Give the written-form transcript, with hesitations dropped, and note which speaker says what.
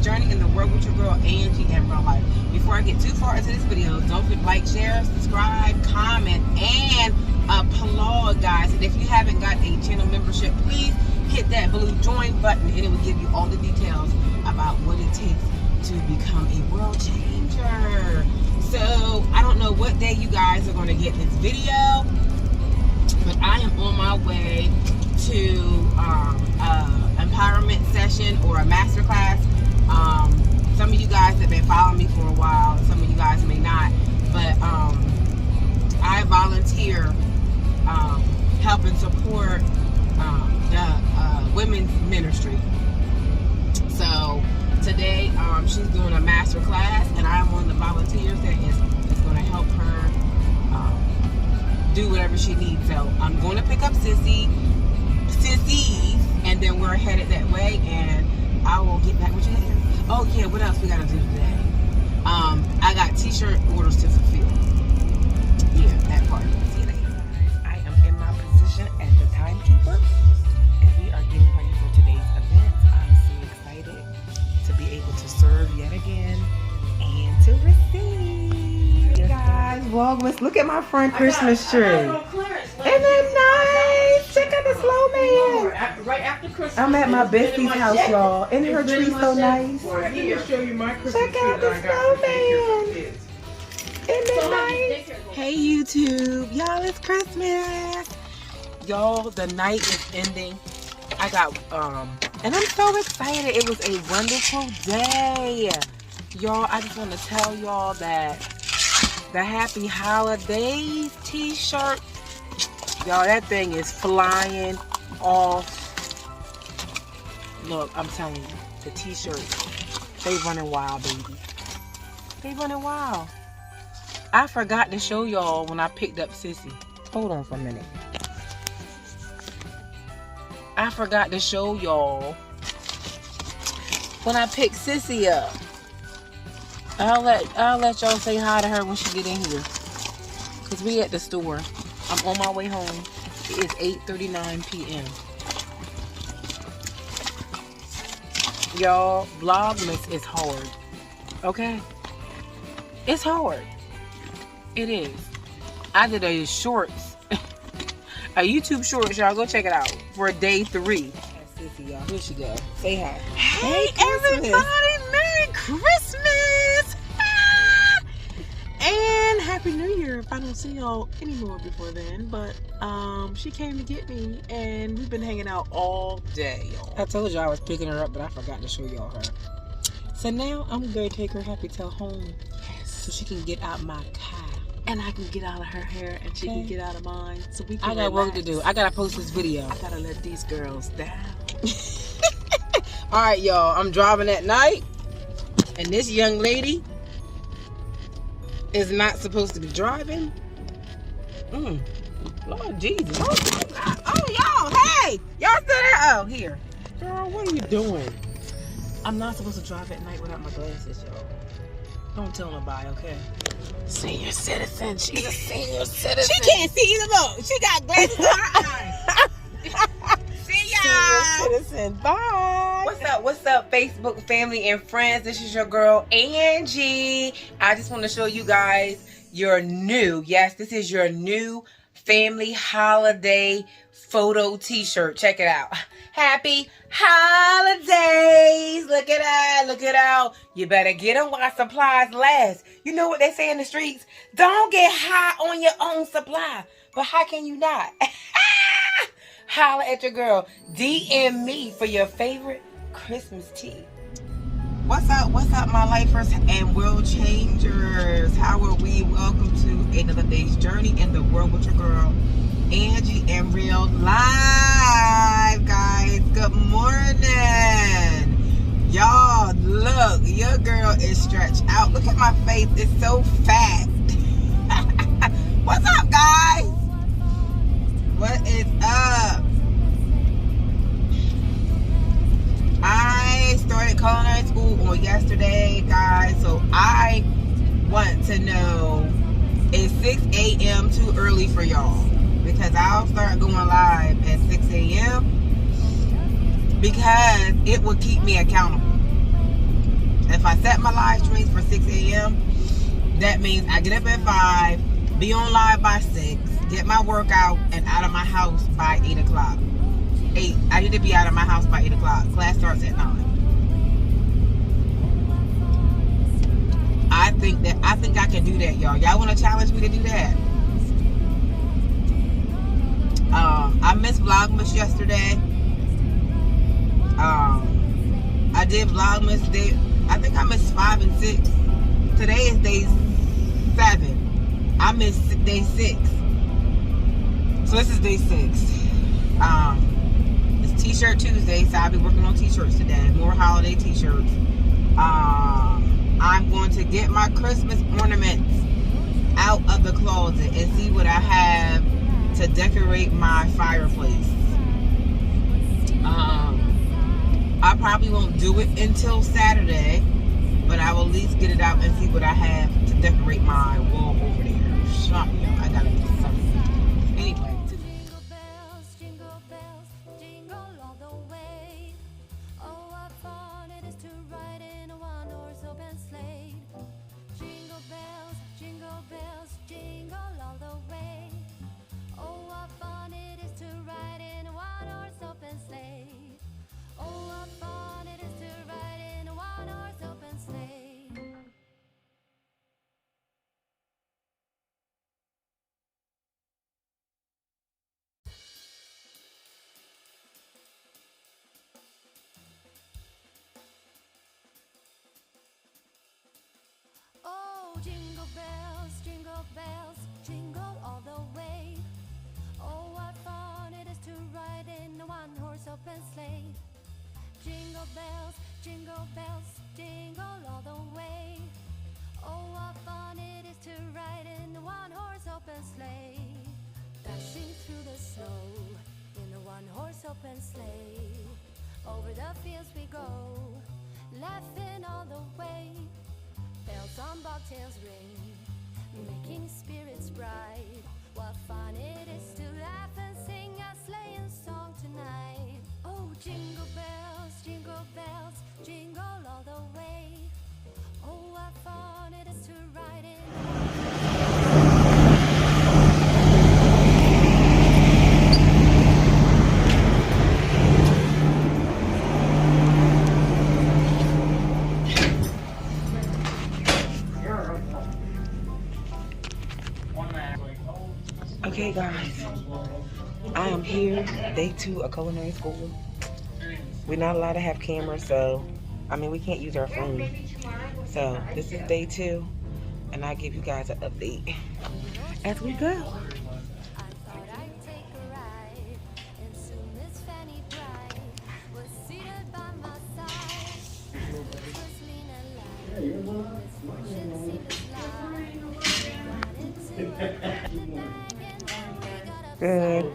Speaker 1: journey in the world with your girl Angie and ReaLife. Before I get too far into this video, don't forget to like, share, subscribe, comment, and applaud, guys. And if you haven't got a channel membership, please hit that blue join button, and it will give you all the details about what it takes to become a world changer. So I don't know what day you guys are going to get this video, but I am on my way to empowerment session or a masterclass. Some of you guys have been following me for a while, some of you guys may not, but I volunteer help and support the women's ministry. So today she's doing a master class, and I'm one of the volunteers that is going to help her do whatever she needs. So I'm going to pick up Sissy, and then we're headed that way, and I will get back with you later. Oh yeah, what else we gotta do today? I got t-shirt orders to fulfill. Yeah, that part. See you later. I am in my position as the timekeeper, and we are getting ready for today's event. I'm so excited to be able to serve yet again and to receive. Hey guys, Vlogmas, look at my front Christmas tree. Isn't that nice? Check out the slow man. Right after Christmas. I'm at my bestie's house, y'all. Isn't her tree so nice? Let me show you my Christmas. Check out the slow man. Isn't that nice? Hey YouTube, y'all, it's Christmas. Y'all, the night is ending. I got and I'm so excited. It was a wonderful day. Y'all, I just want to tell y'all that the Happy Holidays t-shirt, y'all, that thing is flying off. Look, I'm telling you, the t-shirts, they running wild, baby. They running wild. I forgot to show y'all when I picked up Sissy. Hold on for a minute. I forgot to show y'all when I picked Sissy up. I'll let y'all say hi to her when she get in here, cause we at the store. I'm on my way home. It is 8:39 p.m. Y'all, Vlogmas is hard. Okay? It's hard. It is. I did a shorts. A YouTube shorts, y'all. Go check it out. For day 3. That's Sissy, y'all. Here she go. Say hi. Hey, everybody. Merry Christmas. And Happy New Year if I don't see y'all anymore before then. But she came to get me, and we've been hanging out all day, y'all. I told y'all I was picking her up, but I forgot to show y'all her. So now I'm going to take her Happy Tail home, so she can get out my car, and I can get out of her hair, and she can get out of mine, so we can I got work to do. I got to post this video. I got to let these girls down. Alright, y'all. I'm driving at night, and this young lady is not supposed to be driving. Lord Jesus. Oh y'all, hey! Y'all still there? Oh, here. Girl, what are you doing? I'm not supposed to drive at night without my glasses, y'all. Don't tell nobody, okay? Senior citizen. She's a senior citizen. She can't see either though. She got glasses on her eyes. See y'all. Senior citizen. Bye. What's up, Facebook family and friends? This is your girl, Angie. I just want to show you guys your new, yes, this is your new family holiday photo t-shirt. Check it out. Happy holidays. Look at that. Look it out. You better get them while supplies last. You know what they say in the streets? Don't get high on your own supply. But how can you not? Holla at your girl. DM me for your favorite Christmas tea. What's up my lifers and world changers? How are we? Welcome to another day's journey in the world with your girl Angie and ReaLife. Guys, good morning. Y'all, look, your girl is stretched out. Look at my face, it's so fat. What's up, guys? What is up? I started culinary school on yesterday, guys, so I want to know, is 6 a.m. too early for y'all? Because I'll start going live at 6 a.m. because it will keep me accountable. If I set my live streams for 6 a.m., that means I get up at 5, be on live by 6, get my workout, and out of my house by 8 o'clock. 8. I need to be out of my house by 8 o'clock. Class starts at 9. I think I can do that, y'all. Y'all want to challenge me to do that? I missed Vlogmas yesterday. I did Vlogmas day. I think I missed 5 and 6. Today is day 7. I missed day 6. So this is day 6. It's T-shirt Tuesday, so I'll be working on T-shirts today. More holiday T-shirts. I'm going to get my Christmas ornaments out of the closet and see what I have to decorate my fireplace. I probably won't do it until Saturday, but I will at least get it out and see what I have to decorate my wall over there. Something, I gotta do something. Anyway.
Speaker 2: Jingle bells, jingle all the way. Oh, what fun it is to ride in a one-horse open sleigh. Jingle bells, jingle all the way. Oh, what fun it is to ride in a one-horse open sleigh. Dashing through the snow in a one-horse open sleigh. Over the fields we go, laughing all the way. Bells on bobtails ring, making spirits bright. What fun it is to laugh and sing a sleighing song tonight. Oh, jingle bells, jingle all the way. Oh, what fun it is to ride in.
Speaker 1: Okay guys, I am here, day 2 of culinary school. We're not allowed to have cameras, so, we can't use our phone. So, this is day 2, and I'll give you guys an update as we go. Good.